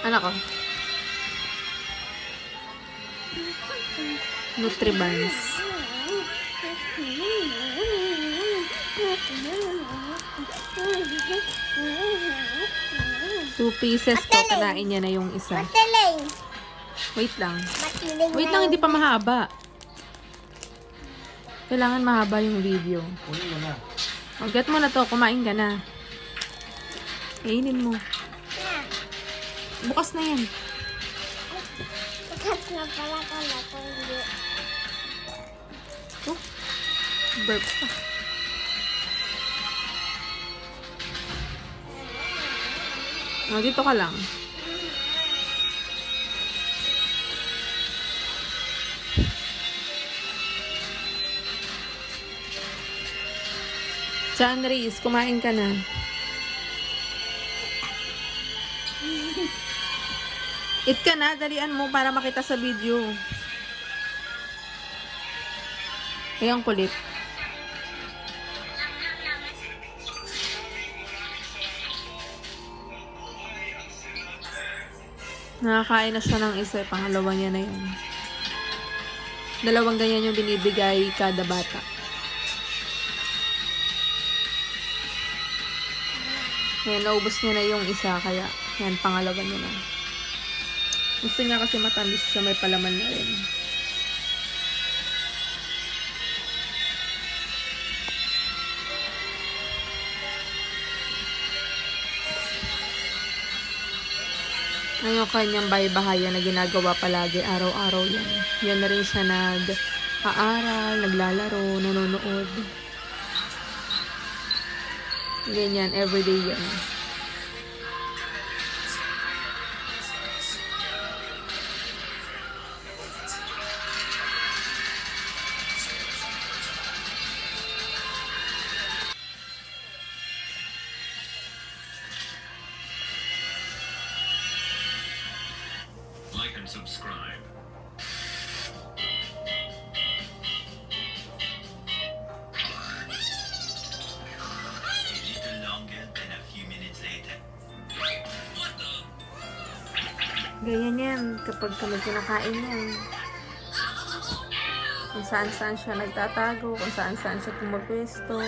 Anak ko. Nutribans. 2 pieces to. Kanain niya na yung isa. Wait lang. Wait lang, hindi pa mahaba. Kailangan mahaba yung video. Kunin mo na. O, get mo na to. Kumain ka na. Kainin mo. Bukas na yan. Bukas na pala ka hindi. Oh, burp pa. O, dito ka lang. John Reese, kumain ka na. Eat ka na, dalian mo para makita sa video. Ayan, kulit. Nakakain na siya ng isa. Pangalawa niya na yun. 2 ganyan yung binibigay kada bata. Ayan, naubos niya na yung isa. Kaya, yan, pangalawa niya na. Gusto niya kasi matamis siya. May palaman na rin. Ngayon kanyang bahay-bahaya na ginagawa palagi, araw-araw yan. Yan na rin siya nag-aaral, naglalaro, nanonood. Ganyan, everyday yan. Like and subscribe. A little longer than a few minutes later. What the? Ganyan yan, kapag kami kinakain yan. Kung saan-saan siya nagtatago, kung saan-saan siya pumapwesto.